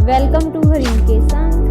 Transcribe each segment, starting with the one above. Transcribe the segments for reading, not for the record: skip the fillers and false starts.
Welcome to Hareem के संग।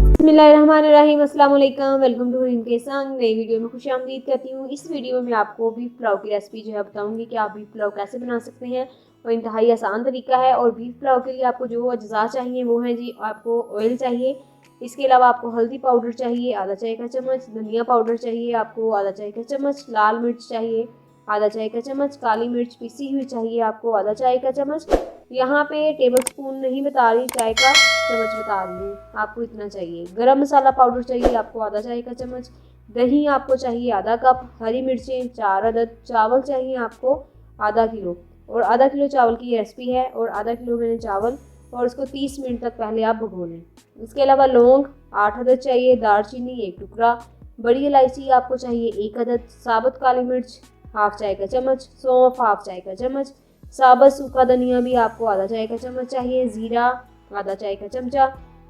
बिस्मिल्लाहिर्रहमानिर्रहीम, अस्सलाम वालेकुम। वेलकम टू हरीम के संग। नई वीडियो में खुशामदीद कहती हूँ। इस वीडियो में मैं आपको बीफ पुलाव की रेसिपी जो है बताऊँगी कि आप बीफ पुलाव कैसे बना सकते हैं और इंतहाई आसान तरीका है। और बीफ पुलाव के लिए आपको जो अज्जा चाहिए वो हैं जी, आपको ऑयल चाहिए, इसके अलावा आपको हल्दी पाउडर चाहिए आधा चाय का चम्मच, धनिया पाउडर चाहिए आपको आधा चाय का चम्मच, लाल मिर्च चाहिए आधा चाय का चम्मच, काली मिर्च पिसी हुई चाहिए आपको आधा चाय का चम्मच। यहाँ पे टेबल स्पून नहीं बता रही, चाय का चम्मच बता रही हूँ, आपको इतना चाहिए। गरम मसाला पाउडर चाहिए आपको आधा चाय का चम्मच, दही आपको चाहिए आधा कप, हरी मिर्चें 4 अदद, चावल चाहिए आपको आधा किलो। और आधा किलो चावल की रेसिपी है और आधा किलो मैंने चावल, और इसको 30 मिनट तक पहले आप भिगो लें। इसके अलावा लौंग 8 अदद चाहिए, दालचीनी 1 टुकड़ा, बड़ी इलायची आपको चाहिए 1 अदद, साबुत काली मिर्च हाफ चाय का चम्मच, सौंफ हाफ चाय का चम्मच, साबुत सूखा धनिया भी आपको आधा चाय का चम्मच चाहिए, जीरा आधा चाय का चमचा,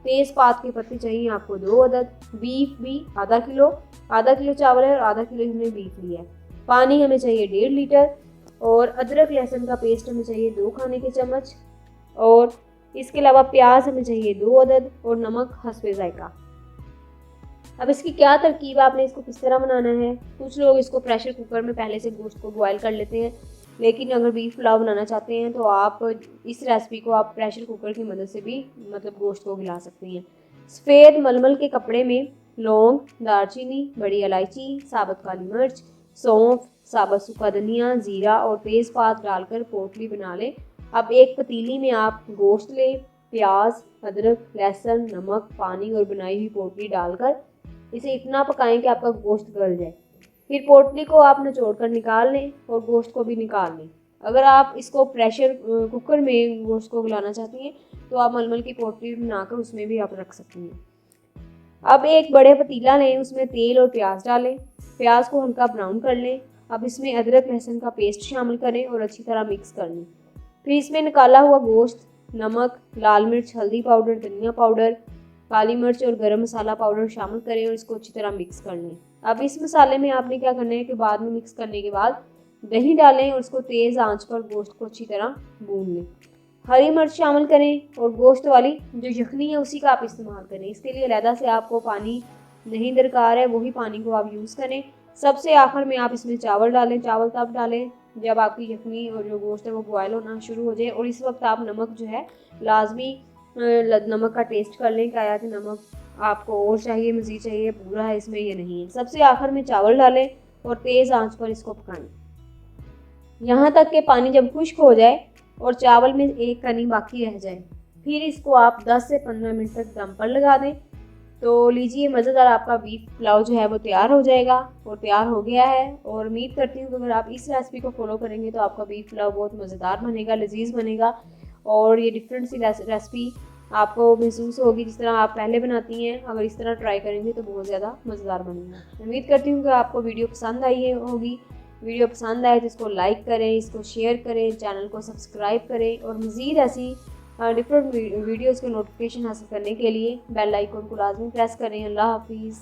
तेज़पात के पत्ते चाहिए आपको 2 अदद, बीफ भी आधा किलो चावल है और आधा किलो हमने बीफ लिया है। पानी हमें चाहिए 1.5 लीटर, और अदरक लहसुन का पेस्ट हमें चाहिए 2 खाने के चम्मच, और इसके अलावा प्याज हमें चाहिए 2 अदद, और नमक हस्बे जायका। अब इसकी क्या तरकीब है, आपने इसको किस तरह बनाना है। कुछ लोग इसको प्रेशर कुकर में पहले से गोश्त को बॉयल कर लेते हैं, लेकिन अगर बीफ पुलाव बनाना चाहते हैं तो आप इस रेसिपी को आप प्रेशर कुकर की मदद से भी गोश्त को हिला सकती हैं। सफ़ेद मलमल के कपड़े में लौंग, दालचीनी, बड़ी इलायची, साबुत काली मिर्च, सौंफ, साबुत सूखा धनिया, जीरा और तेज़पात डालकर पोटली बना लें। अब एक पतीली में आप गोश्त लें, प्याज, अदरक, लहसुन, नमक, पानी और बनाई हुई पोटली डालकर इसे इतना पकाएं कि आपका गोश्त गल जाए। फिर पोटली को आप निचोड़ कर निकाल लें और गोश्त को भी निकाल लें। अगर आप इसको प्रेशर कुकर में गोश्त को गलाना चाहती हैं तो आप मलमल की पोटली बनाकर उसमें भी आप रख सकती हैं। अब एक बड़े पतीला लें, उसमें तेल और प्याज डालें, प्याज को हल्का ब्राउन कर लें। अब इसमें अदरक लहसुन का पेस्ट शामिल करें और अच्छी तरह मिक्स कर लें। फिर इसमें निकाला हुआ गोश्त, नमक, लाल मिर्च, हल्दी पाउडर, धनिया पाउडर, काली मिर्च और गरम मसाला पाउडर शामिल करें और इसको अच्छी तरह मिक्स कर लें। अब इस मसाले में आपने क्या करना है कि बाद में मिक्स करने के बाद दही डालें और उसको तेज़ आंच पर गोश्त को अच्छी तरह भून लें। हरी मिर्च शामिल करें और गोश्त वाली जो यखनी है उसी का आप इस्तेमाल करें। इसके लिए अलहदा से आपको पानी नहीं दरकार है, वही पानी को आप यूज़ करें। सबसे आखिर में आप इसमें चावल डालें। चावल तब डालें जब आपकी यखनी और जो गोश्त है वो बॉयल होना शुरू हो जाए, और इस वक्त आप नमक जो है लाजमी नमक का टेस्ट कर लें, क्या कि नमक आपको और चाहिए, मज़ीद चाहिए, पूरा है इसमें ये नहीं है। सबसे आखिर में चावल डालें और तेज़ आंच पर इसको पकाएं यहाँ तक कि पानी जब खुश्क हो जाए और चावल में एक कनी बाकी रह जाए। फिर इसको आप 10 से 15 मिनट तक दम पर लगा दें। तो लीजिए, मज़ेदार आपका बीफ पुलाव जो है वो तैयार हो जाएगा और तैयार हो गया है। और उम्मीद करती हूँ कि अगर आप इस रेसिपी को फॉलो करेंगे तो आपका बीफ पुलाव बहुत मज़ेदार बनेगा, लजीज बनेगा, और ये डिफरेंट सी रेसिपी आपको महसूस होगी जिस तरह आप पहले बनाती हैं। अगर इस तरह ट्राई करेंगे तो बहुत ज़्यादा मज़ेदार बनेगा। उम्मीद करती हूँ कि आपको वीडियो पसंद आई होगी। वीडियो पसंद आए तो इसको लाइक करें, इसको शेयर करें, चैनल को सब्सक्राइब करें, और मज़ीद ऐसी डिफरेंट वीडियोज़ के नोटिफिकेशन हासिल करने के लिए बेल आइकन को लाजमी प्रेस करें। अल्लाह हाफिज़।